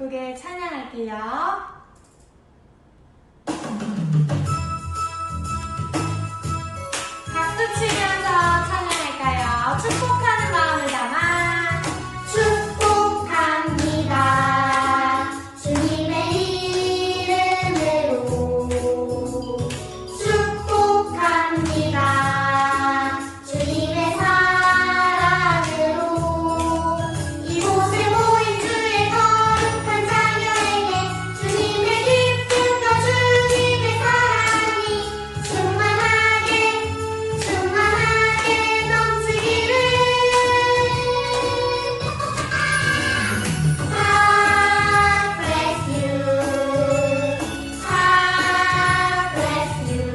기쁘게 찬양할게요. 박수 치면서 찬양할까요? 축복하는 마음을 담아 축복합니다. 주님의 이름으로 축복합니다. 주님의 사랑으로 이곳에 모인 주의 거룩한 자녀에게 주님의 기쁨과 주님의 사랑이 충만하게 넘치기를. God bless you. God bless you.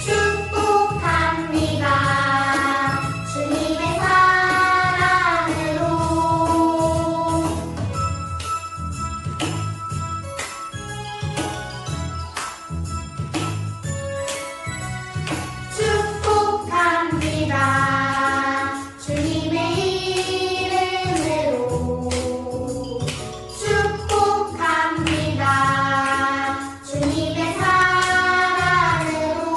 축복합니다. 주님의 사랑으로. 축복합니다. 주님의 이름으로 축복합니다. 주님의 사랑으로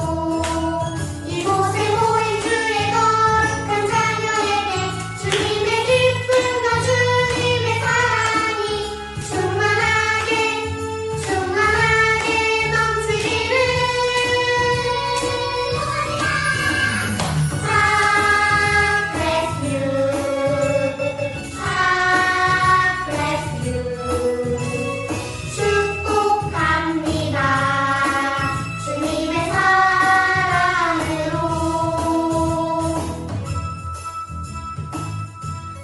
이곳에 모인 주의 거룩한 자녀에게 주님의 기쁨과 주님의 사랑이 충만하게 넘치기를. God bless you. God bless you. 축복합니다. 주님의 사랑으로.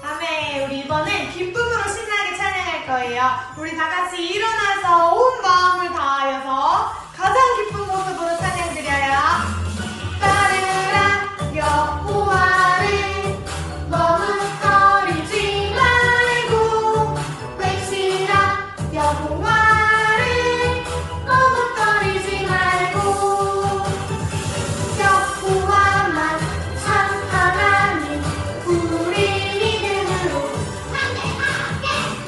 아멘. 우리 이번엔 기쁨으로 신나게 찬양할 거예요. 우리 다 같이 일어나서 온 마음을 다하여서 가장 기쁜 모습으로 찬양드려요. 따르라 여호와를 머뭇거리지 말고 외치라 여호와를 머뭇거리지 말고 여호와만 참 하나님 우리 믿음으로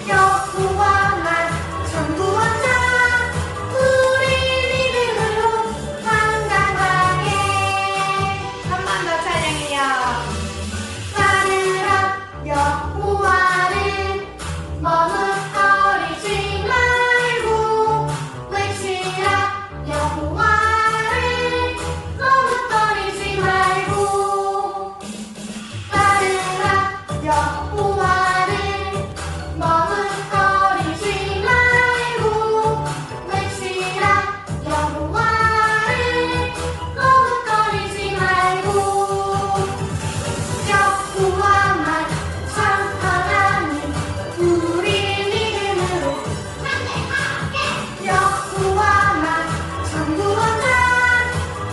여호와만 참 구원자 우리 믿음으로 당당하게. 한 번 더 찬양해요. 따르라 여호와를 머뭇거리지 말고 외치라 여호와를 머뭇거리지 말고 따르라 여호와를 머뭇거리지 말고 외치라 여호와를 머뭇거리지 말고 여호와만 참 하나님 우리 믿음으로 여호와만 참 구원자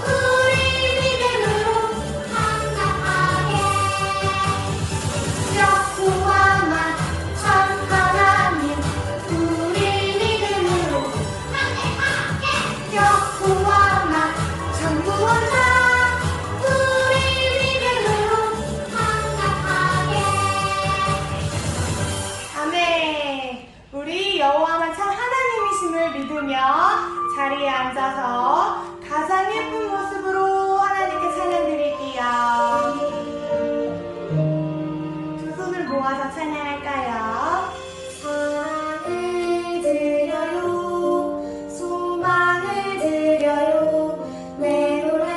우리 믿음으로 당당하게. 여호와만 참 하나님 우리 믿음으로 여호와만 참 구원자 우리 믿음으로 당당하게. 아멘. 우리 여호와만 참 하나님이심을 믿으며 자리에 앉아서 가장 예쁜 모습으로 하나님께 찬양드릴게요. 두 손을 모아서 찬양할까요? 사랑을 드려요 소망을 드려요 내 노래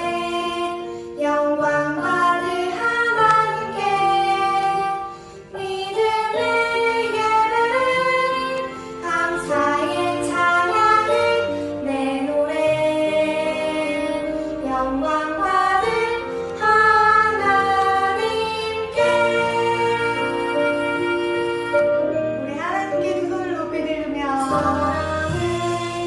영광 받을 하나님께 믿음의 예배를 감사의 찬양을 내 노래 영광 받을 하나님께. 우리 하나님께 두 손을 높이 들으며 사랑을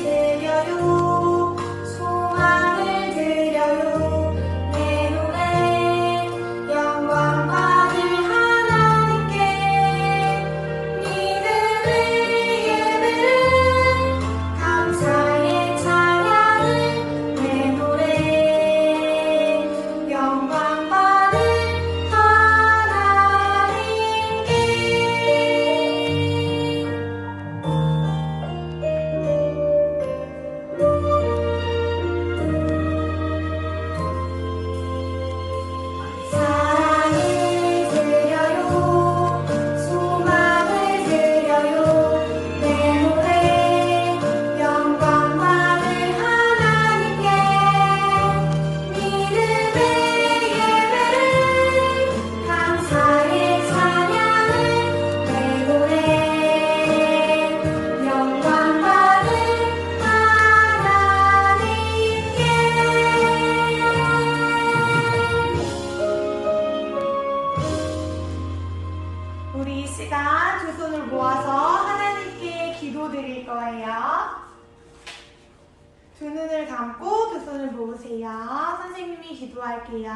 드려요 소망을 드려요 내 노래 영광 받을 하나님께 믿음의 예배를 감사의 찬양을 내 노래 눈을 모으세요. 선생님이 기도할게요.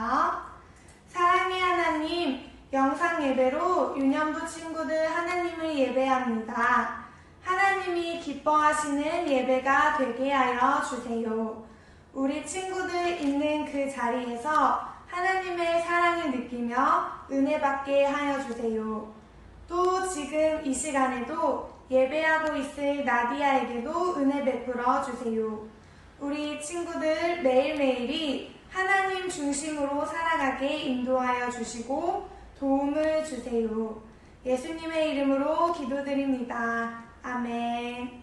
사랑의 하나님, 영상 예배로 유년부 친구들 하나님을 예배합니다. 하나님이 기뻐하시는 예배가 되게 하여 주세요. 우리 친구들 있는 그 자리에서 하나님의 사랑을 느끼며 은혜 받게 하여 주세요. 또 지금 이 시간에도 예배하고 있을 나디아에게도 은혜 베풀어 주세요. 우리 친구들 매일매일이 하나님 중심으로 살아가게 인도하여 주시고 도움을 주세요. 예수님의 이름으로 기도드립니다. 아멘.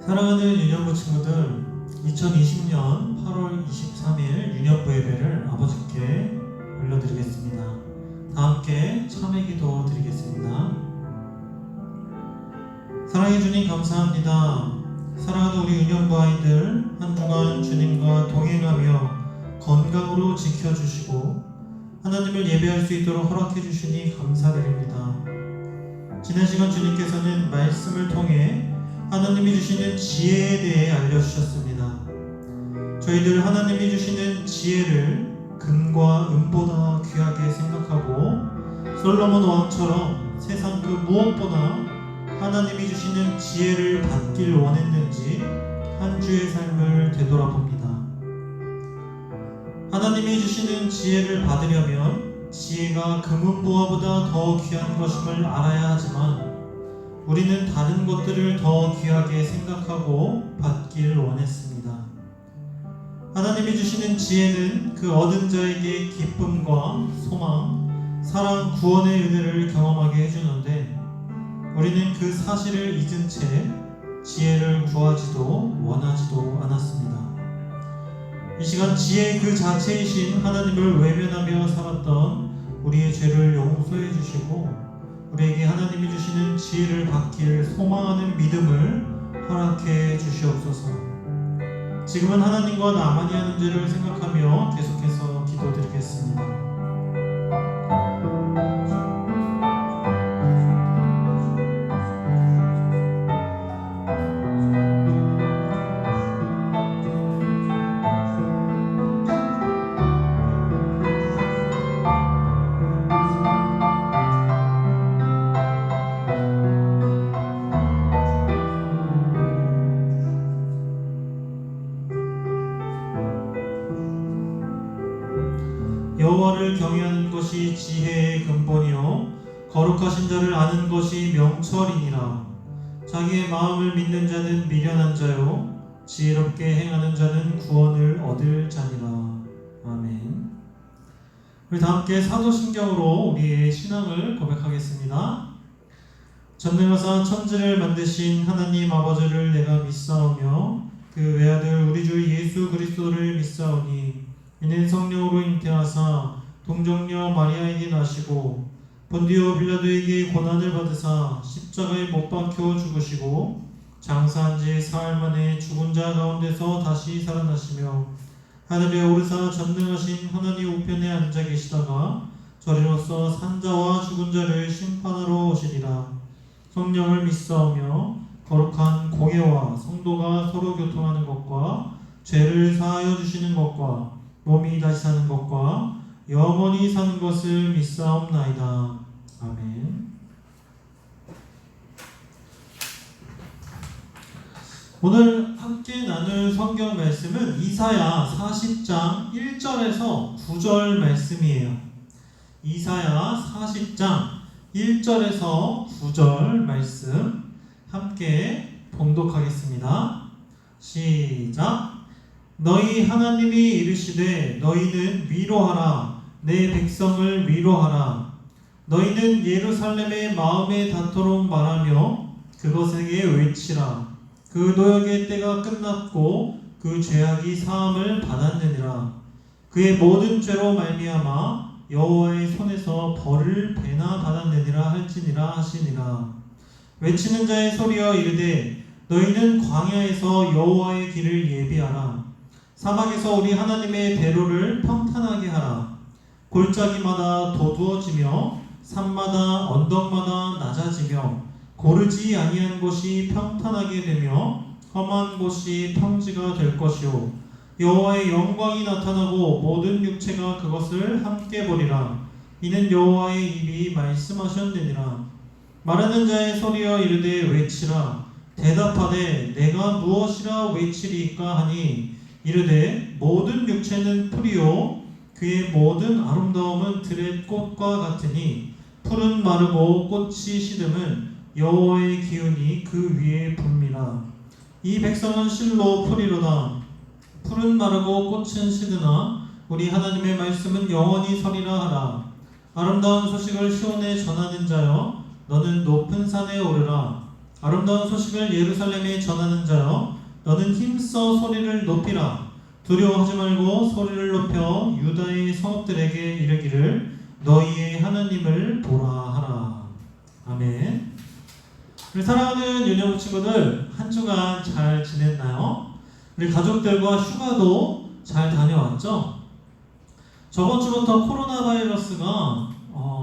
사랑하는 유년부 친구들, 2020년 8월 23일 유년부 예배를 아버지께 올려드리겠습니다. 다 함께 참회 기도 드리겠습니다. 사랑해 주님 감사합니다. 사랑하는 우리 유년부 아이들 한 주간 주님과 동행하며 건강으로 지켜주시고 하나님을 예배할 수 있도록 허락해 주시니 감사드립니다. 지난 시간 주님께서는 말씀을 통해 하나님이 주시는 지혜에 대해 알려주셨습니다. 저희들 하나님이 주시는 지혜를 금과 은보다 귀하게 생각하고 솔로몬 왕처럼 세상 그 무엇보다 하나님이 주시는 지혜를 받길 원했는지 한 주의 삶을 되돌아봅니다. 하나님이 주시는 지혜를 받으려면 지혜가 금은보화보다 더 귀한 것임을 알아야 하지만 우리는 다른 것들을 더 귀하게 생각하고 받길 원했습니다. 하나님이 주시는 지혜는 그 얻은 자에게 기쁨과 소망, 사랑, 구원의 은혜를 경험하게 해주는데 우리는 그 사실을 잊은 채 지혜를 구하지도 원하지도 않았습니다. 이 시간 지혜 그 자체이신 하나님을 외면하며 살았던 우리의 죄를 용서해 주시고 우리에게 하나님이 주시는 지혜를 받길 소망하는 믿음을 허락해 주시옵소서. 지금은 하나님과 나만이 하는 죄를 생각하며 계속해서 기도드리겠습니다. 여호와를 경외하는 것이 지혜의 근본이요 거룩하신 자를 아는 것이 명철이니라. 자기의 마음을 믿는 자는 미련한 자요 지혜롭게 행하는 자는 구원을 얻을 자니라. 아멘. 우리 다 함께 사도신경으로 우리의 신앙을 고백하겠습니다. 전능하사 천지를 만드신 하나님 아버지를 내가 믿사오며 그 외아들 우리 주 예수 그리스도를 믿사오니 이는 성령으로 잉태하사 동정녀 마리아에게 나시고 본디오 빌라도에게 고난을 받으사 십자가에 못 박혀 죽으시고 장사한 지 사흘 만에 죽은 자 가운데서 다시 살아나시며 하늘에 오르사 전능하신 하나님 우편에 앉아 계시다가 저리로서 산자와 죽은 자를 심판하러 오시리라. 성령을 믿사오며 거룩한 공예와 성도가 서로 교통하는 것과 죄를 사하여 주시는 것과 몸이 다시 사는 것과 영원히 사는 것을 믿사옵나이다. 아멘. 오늘 함께 나눌 성경 말씀은 이사야 40장 1절에서 9절 말씀이에요. 이사야 40장 1절에서 9절 말씀 함께 봉독하겠습니다. 시작. 너희 하나님이 이르시되 너희는 위로하라. 내 백성을 위로하라. 너희는 예루살렘의 마음에 닿도록 말하며 그것에게 외치라. 그 노역의 때가 끝났고 그 죄악이 사함을 받았느니라. 그의 모든 죄로 말미암아 여호와의 손에서 벌을 배나 받았느니라 할지니라 하시니라. 외치는 자의 소리여 이르되 너희는 광야에서 여호와의 길을 예비하라. 사막에서 우리 하나님의 대로를 평탄하게 하라. 골짜기마다 도두어지며 산마다 언덕마다 낮아지며 고르지 아니한 곳이 평탄하게 되며 험한 곳이 평지가 될 것이요 여호와의 영광이 나타나고 모든 육체가 그것을 함께 보리라. 이는 여호와의 입이 말씀하셨느니라. 말하는 자의 소리여 이르되 외치라. 대답하되 내가 무엇이라 외치리까 하니 이르되 모든 육체는 풀이요 그의 모든 아름다움은 들의 꽃과 같으니 풀은 마르고 꽃이 시듬은 여호와의 기운이 그 위에 붑니다. 이 백성은 실로 풀이로다. 풀은 마르고 꽃은 시드나 우리 하나님의 말씀은 영원히 서리라 하라. 아름다운 소식을 시온에 전하는 자여 너는 높은 산에 오르라. 아름다운 소식을 예루살렘에 전하는 자여 너는 힘써 소리를 높이라. 두려워하지 말고 소리를 높여 유다의 성읍들에게 이르기를 너희의 하나님을 보라 하라. 아멘. 우리 사랑하는 유년부 친구들, 한 주간 잘 지냈나요? 우리 가족들과 휴가도 잘 다녀왔죠? 저번 주부터 코로나 바이러스가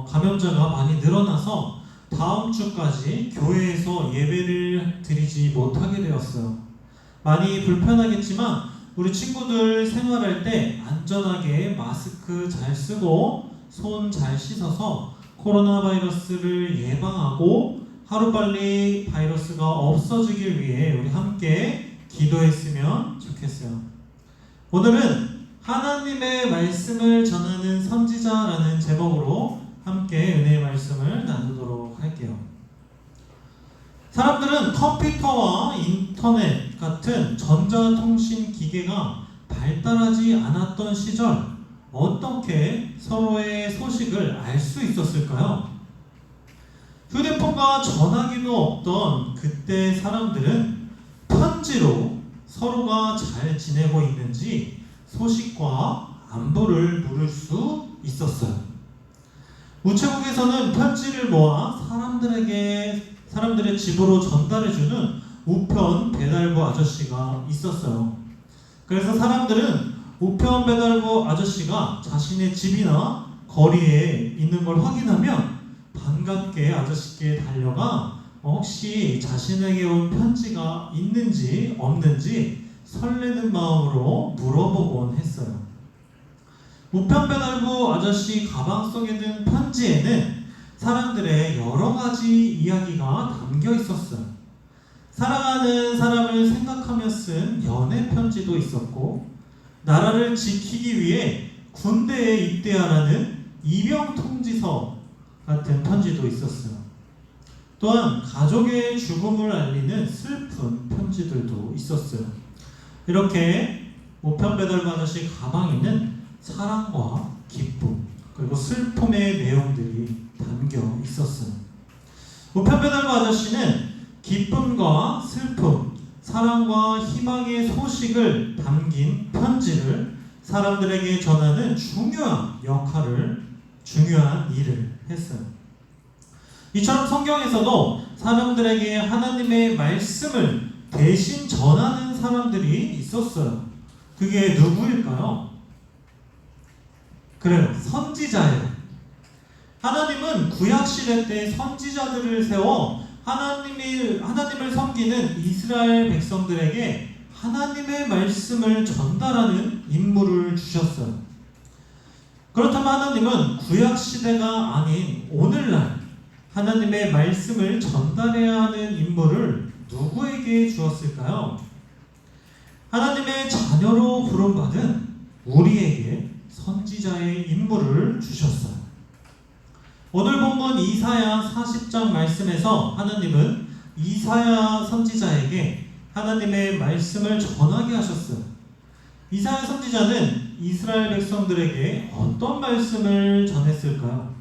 감염자가 많이 늘어나서 다음 주까지 교회에서 예배를 드리지 못하게 되었어요. 많이 불편하겠지만 우리 친구들 생활할 때 안전하게 마스크 잘 쓰고 손 잘 씻어서 코로나 바이러스를 예방하고 하루빨리 바이러스가 없어지길 위해 우리 함께 기도했으면 좋겠어요. 오늘은 하나님의 말씀을 전하는 선지자라는 제목으로 함께 은혜의 말씀을 나누도록 할게요. 사람들은 컴퓨터와 인터넷 같은 전자통신 기계가 발달하지 않았던 시절 어떻게 서로의 소식을 알 수 있었을까요? 휴대폰과 전화기도 없던 그때 사람들은 편지로 서로가 잘 지내고 있는지 소식과 안부를 물을 수 있었어요. 우체국에서는 편지를 모아 사람들의 집으로 전달해주는 우편 배달부 아저씨가 있었어요. 그래서 사람들은 우편 배달부 아저씨가 자신의 집이나 거리에 있는 걸 확인하면 반갑게 아저씨께 달려가 혹시 자신에게 온 편지가 있는지 없는지 설레는 마음으로 물어보곤 했어요. 우편 배달부 아저씨 가방 속에 든 편지에는 사람들의 여러 가지 이야기가 담겨 있었어요. 사랑하는 사람을 생각하며 쓴 연애 편지도 있었고, 나라를 지키기 위해 군대에 입대하라는 이병 통지서 같은 편지도 있었어요. 또한 가족의 죽음을 알리는 슬픈 편지들도 있었어요. 이렇게 우편 배달부 아저씨 가방에는 사랑과 기쁨 그리고 슬픔의 내용들이 담겨 있었어요. 우편 배달부 아저씨는 기쁨과 슬픔, 사랑과 희망의 소식을 담긴 편지를 사람들에게 전하는 중요한 일을 했어요. 이처럼 성경에서도 사람들에게 하나님의 말씀을 대신 전하는 사람들이 있었어요. 그게 누구일까요? 그래요. 선지자예요. 하나님은 구약시대 때 선지자들을 세워 하나님을 섬기는 이스라엘 백성들에게 하나님의 말씀을 전달하는 임무를 주셨어요. 그렇다면 하나님은 구약시대가 아닌 오늘날 하나님의 말씀을 전달해야 하는 임무를 누구에게 주었을까요? 하나님의 자녀로 부름받은 우리에게 선지자의 임무를 주셨어요. 오늘 본문 이사야 40장 말씀에서 하나님은 이사야 선지자에게 하나님의 말씀을 전하게 하셨어요. 이사야 선지자는 이스라엘 백성들에게 어떤 말씀을 전했을까요?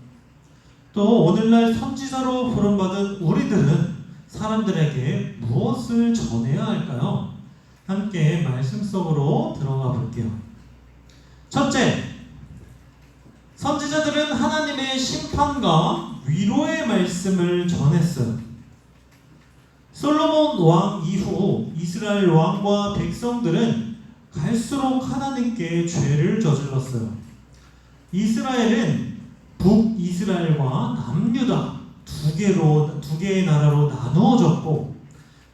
또 오늘날 선지자로 부름받은 우리들은 사람들에게 무엇을 전해야 할까요? 함께 말씀 속으로 들어가 볼게요. 첫째, 선지자들은 하나님의 심판과 위로의 말씀을 전했어요. 솔로몬 왕 이후 이스라엘 왕과 백성들은 갈수록 하나님께 죄를 저질렀어요. 이스라엘은 북이스라엘과 남유다 두 개의 나라로 나누어졌고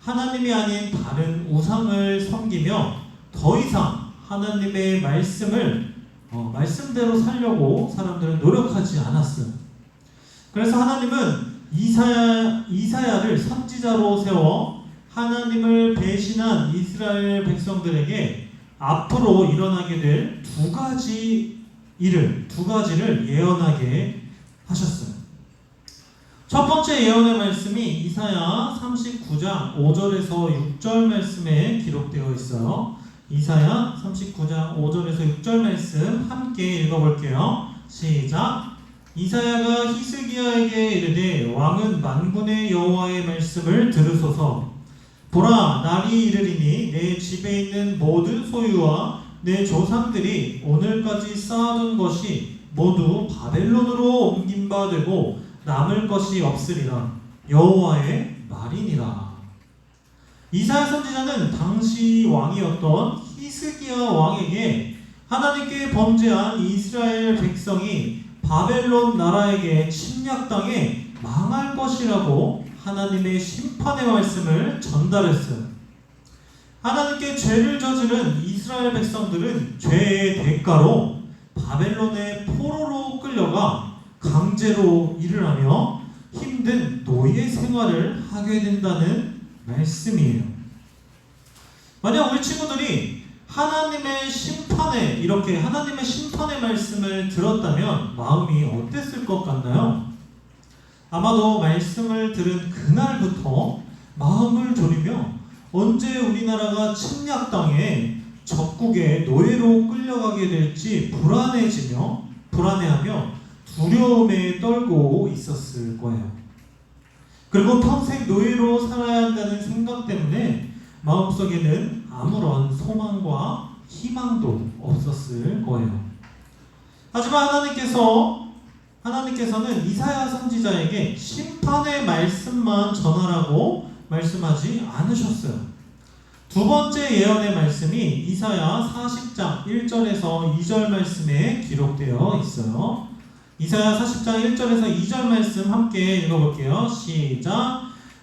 하나님이 아닌 다른 우상을 섬기며 더 이상 하나님의 말씀대로 살려고 사람들은 노력하지 않았어요. 그래서 하나님은 이사야를 선지자로 세워 하나님을 배신한 이스라엘 백성들에게 앞으로 일어나게 될 두 가지를 예언하게 하셨어요. 첫 번째 예언의 말씀이 이사야 39장 5절에서 6절 말씀에 기록되어 있어요. 이사야 39장 5절에서 6절 말씀 함께 읽어볼게요. 시작. 이사야가 히스기야에게 이르되 왕은 만군의 여호와의 말씀을 들으소서. 보라, 날이 이르리니 내 집에 있는 모든 소유와 내 조상들이 오늘까지 쌓아둔 것이 모두 바벨론으로 옮긴 바 되고 남을 것이 없으리라. 여호와의 말이니라. 이사야 선지자는 당시 왕이었던 히스기야 왕에게 하나님께 범죄한 이스라엘 백성이 바벨론 나라에게 침략당해 망할 것이라고 하나님의 심판의 말씀을 전달했어요. 하나님께 죄를 저지른 이스라엘 백성들은 죄의 대가로 바벨론의 포로로 끌려가 강제로 일을 하며 힘든 노예 생활을 하게 된다는 말씀이에요. 만약 우리 친구들이 하나님의 심판의 말씀을 들었다면 마음이 어땠을 것 같나요? 아마도 말씀을 들은 그날부터 마음을 졸이며 언제 우리나라가 침략당해 적국의 노예로 끌려가게 될지 불안해하며 두려움에 떨고 있었을 거예요. 그리고 평생 노예로 살아야 한다는 생각 때문에 마음속에는 아무런 소망과 희망도 없었을 거예요. 하지만 하나님께서는 이사야 선지자에게 심판의 말씀만 전하라고 말씀하지 않으셨어요. 두 번째 예언의 말씀이 이사야 40장 1절에서 2절 말씀에 기록되어 있어요. 이사야 40장 1절에서 2절 말씀 함께 읽어볼게요. 시작.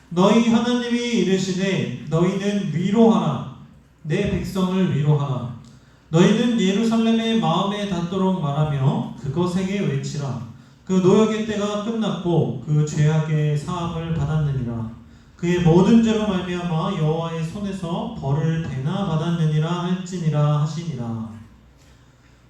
너희 하나님이 이르시되 너희는 위로하라. 내 백성을 위로하라. 너희는 예루살렘의 마음에 닿도록 말하며 그것에게 외치라. 그 노역의 때가 끝났고 그 죄악의 사함을 받았느니라. 그의 모든 죄로 말미암아 여호와의 손에서 벌을 대나 받았느니라 할지니라 하시니라.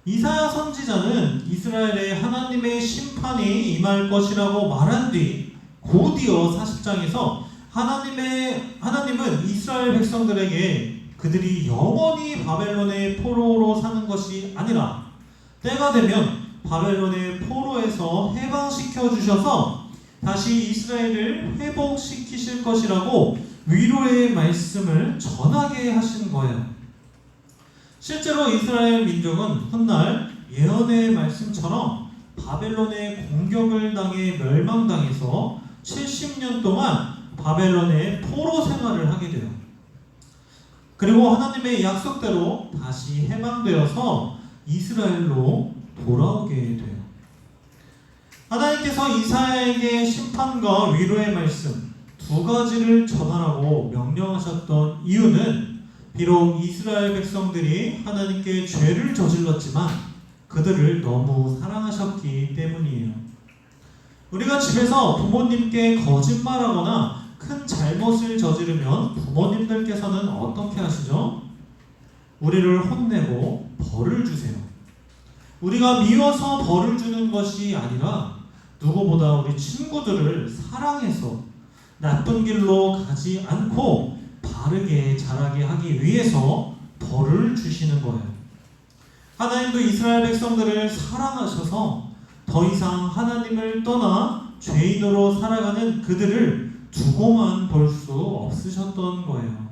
이사야 선지자는 이스라엘의 하나님의 심판이 임할 것이라고 말한 뒤 곧이어 40장에서 하나님은 이스라엘 백성들에게 그들이 영원히 바벨론의 포로로 사는 것이 아니라 때가 되면 바벨론의 포로에서 해방시켜 주셔서 다시 이스라엘을 회복시키실 것이라고 위로의 말씀을 전하게 하신 거예요. 실제로 이스라엘 민족은 훗날 예언의 말씀처럼 바벨론의 공격을 당해 멸망당해서 70년 동안 바벨론의 포로 생활을 하게 돼요. 그리고 하나님의 약속대로 다시 해방되어서 이스라엘로 돌아오게 돼요. 하나님께서 이사야에게 심판과 위로의 말씀 두 가지를 전하라고 명령하셨던 이유는 비록 이스라엘 백성들이 하나님께 죄를 저질렀지만 그들을 너무 사랑하셨기 때문이에요. 우리가 집에서 부모님께 거짓말하거나 큰 잘못을 저지르면 부모님들께서는 어떻게 하시죠? 우리를 혼내고 벌을 주세요. 우리가 미워서 벌을 주는 것이 아니라 누구보다 우리 친구들을 사랑해서 나쁜 길로 가지 않고 바르게 자라게 하기 위해서 벌을 주시는 거예요. 하나님도 이스라엘 백성들을 사랑하셔서 더 이상 하나님을 떠나 죄인으로 살아가는 그들을 두고만 볼 수 없으셨던 거예요.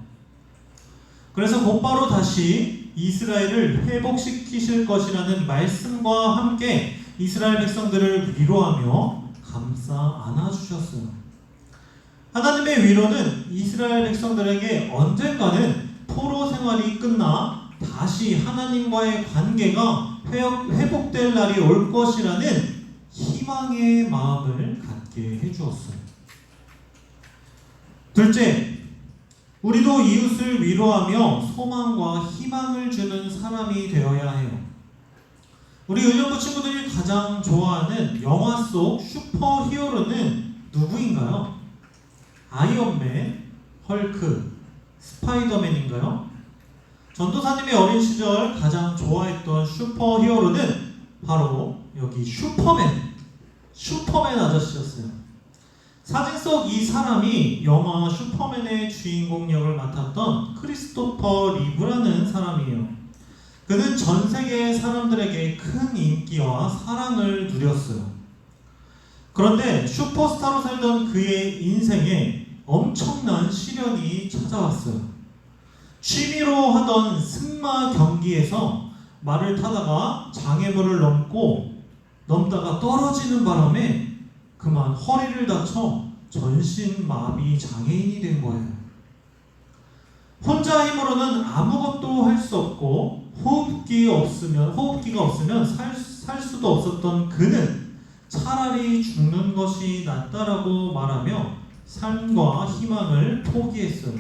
그래서 곧바로 다시 이스라엘을 회복시키실 것이라는 말씀과 함께 이스라엘 백성들을 위로하며 감싸 안아주셨어요. 하나님의 위로는 이스라엘 백성들에게 언젠가는 포로 생활이 끝나 다시 하나님과의 관계가 회복될 날이 올 것이라는 희망의 마음을 갖게 갖게 해주었어요. 둘째, 우리도 이웃을 위로하며 소망과 희망을 주는 사람이 되어야 해요. 우리 의정부 친구들이 가장 좋아하는 영화 속 슈퍼 히어로는 누구인가요? 아이언맨, 헐크, 스파이더맨인가요? 전도사님의 어린 시절 가장 좋아했던 슈퍼 히어로는 바로 여기 슈퍼맨 아저씨였어요. 사진 속 이 사람이 영화 슈퍼맨의 주인공 역을 맡았던 크리스토퍼 리브라는 사람이에요. 그는 전 세계 사람들에게 큰 인기와 사랑을 누렸어요. 그런데 슈퍼스타로 살던 그의 인생에 엄청난 시련이 찾아왔어요. 취미로 하던 승마 경기에서 말을 타다가 장애물을 넘다가 떨어지는 바람에 그만 허리를 다쳐 전신마비 장애인이 된 거예요. 혼자 힘으로는 아무것도 할 수 없고 호흡기가 없으면 살 수도 없었던 그는 차라리 죽는 것이 낫다라고 말하며 삶과 희망을 포기했어요.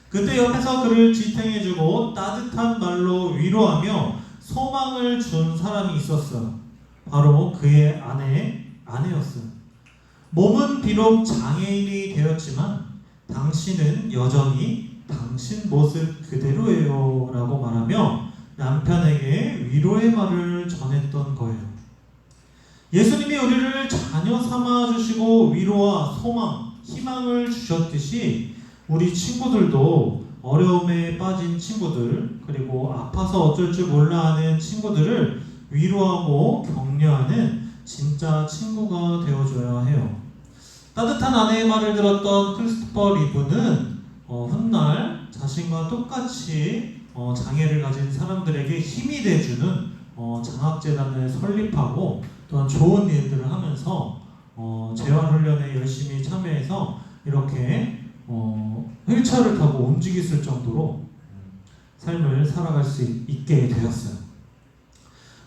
그때 옆에서 그를 지탱해주고 따뜻한 말로 위로하며 소망을 준 사람이 있었어요. 바로 그의 아내였어요. 몸은 비록 장애인이 되었지만 당신은 여전히 당신 모습 그대로예요 라고 말하며 남편에게 위로의 말을 전했던 거예요. 예수님이 우리를 자녀 삼아주시고 위로와 소망, 희망을 주셨듯이 우리 친구들도 어려움에 빠진 친구들, 그리고 아파서 어쩔 줄 몰라 하는 친구들을 위로하고 격려하는 진짜 친구가 되어줘야 해요. 따뜻한 아내의 말을 들었던 크리스토퍼 리브는 훗날 자신과 똑같이 장애를 가진 사람들에게 힘이 돼주는 장학재단을 설립하고 또한 좋은 일들을 하면서 재활훈련에 열심히 참여해서 이렇게 휠체어를 타고 움직일 정도로 삶을 살아갈 수 있게 되었어요.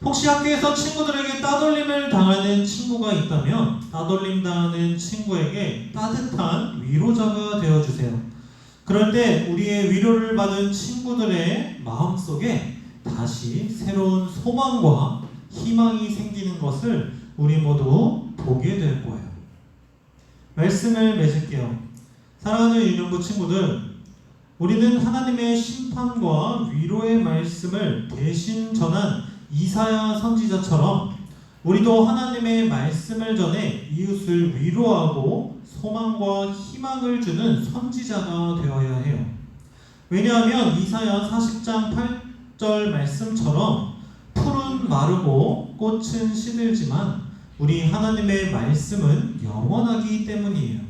혹시 학교에서 친구들에게 따돌림을 당하는 친구가 있다면 따돌림 당하는 친구에게 따뜻한 위로자가 되어주세요. 그럴 때 우리의 위로를 받은 친구들의 마음속에 다시 새로운 소망과 희망이 생기는 것을 우리 모두 보게 될 거예요. 말씀을 맺을게요. 사랑하는 유년부 친구들, 우리는 하나님의 심판과 위로의 말씀을 대신 전한 이사야 선지자처럼 우리도 하나님의 말씀을 전해 이웃을 위로하고 소망과 희망을 주는 선지자가 되어야 해요. 왜냐하면 이사야 40장 8절 말씀처럼 풀은 마르고 꽃은 시들지만 우리 하나님의 말씀은 영원하기 때문이에요.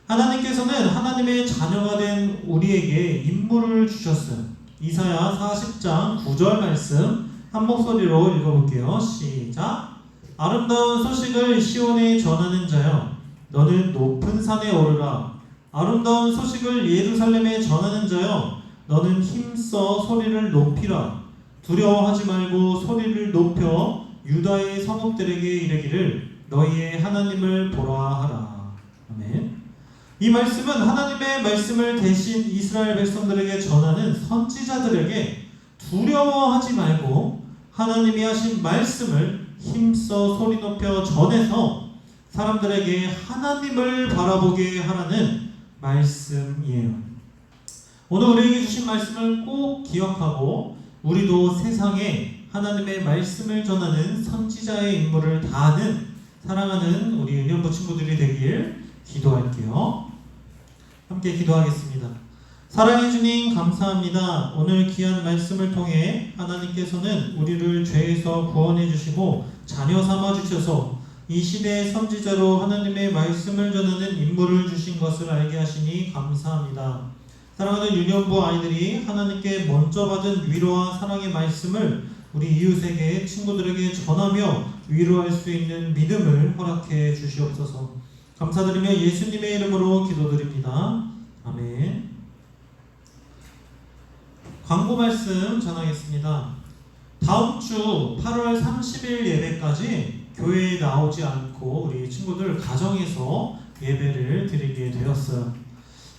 하나님께서는 하나님의 자녀가 된 우리에게 임무를 주셨어요. 이사야 40장 9절 말씀 한 목소리로 읽어볼게요. 시작. 아름다운 소식을 시온에 전하는 자여, 너는 높은 산에 오르라. 아름다운 소식을 예루살렘에 전하는 자여, 너는 힘써 소리를 높이라. 두려워하지 말고 소리를 높여 유다의 성읍들에게 이르기를 너희의 하나님을 보라 하라. 아멘. 이 말씀은 하나님의 말씀을 대신 이스라엘 백성들에게 전하는 선지자들에게 두려워하지 말고 하나님이 하신 말씀을 힘써 소리 높여 전해서 사람들에게 하나님을 바라보게 하라는 말씀이에요. 오늘 우리에게 주신 말씀을 꼭 기억하고 우리도 세상에 하나님의 말씀을 전하는 선지자의 임무를 다하는 사랑하는 우리 유년부 친구들이 되길 기도할게요. 함께 기도하겠습니다. 사랑해 주님 감사합니다. 오늘 귀한 말씀을 통해 하나님께서는 우리를 죄에서 구원해 주시고 자녀 삼아 주셔서 이 시대의 선지자로 하나님의 말씀을 전하는 임무를 주신 것을 알게 하시니 감사합니다. 사랑하는 유년부 아이들이 하나님께 먼저 받은 위로와 사랑의 말씀을 우리 이웃에게 친구들에게 전하며 위로할 수 있는 믿음을 허락해 주시옵소서. 감사드리며 예수님의 이름으로 기도드립니다. 아멘. 광고 말씀 전하겠습니다. 다음 주 8월 30일 예배까지 교회에 나오지 않고 우리 친구들 가정에서 예배를 드리게 되었어요.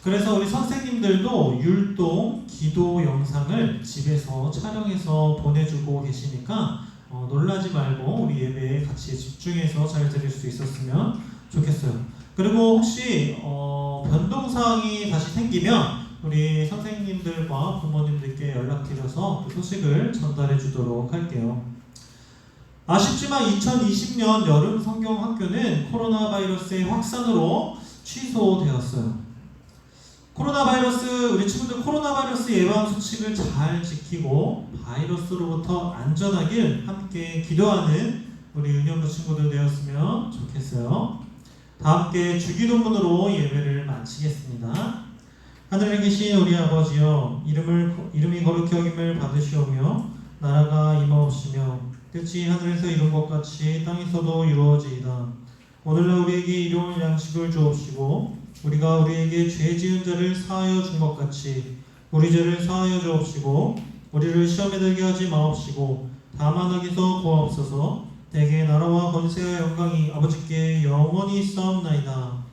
그래서 우리 선생님들도 율동, 기도 영상을 집에서 촬영해서 보내주고 계시니까 놀라지 말고 우리 예배에 같이 집중해서 잘 드릴 수 있었으면 좋겠어요. 그리고 혹시 변동사항이 다시 생기면 우리 선생님들과 부모님들께 연락드려서 그 소식을 전달해 주도록 할게요. 아쉽지만 2020년 여름 성경학교는 코로나 바이러스의 확산으로 취소되었어요. 코로나 바이러스, 우리 친구들 코로나 바이러스 예방 수칙을 잘 지키고 바이러스로부터 안전하길 함께 기도하는 우리 은영부 친구들 되었으면 좋겠어요. 다 함께 주기도문으로 예배를 마치겠습니다. 하늘에 계신 우리 아버지여, 이름이 거룩히 여김을 받으시오며 나라가 임하옵시며 뜻이 하늘에서 이룬 것 같이 땅에서도 이루어지이다. 오늘날 우리에게 일용할 양식을 주옵시고 우리가 우리에게 죄 지은 자를 사하여 준 것 같이 우리 죄를 사하여 주옵시고 우리를 시험에 들게 하지 마옵시고 다만 악에서 구하옵소서. 대개 나라와 권세와 영광이 아버지께 영원히 있사옵나이다.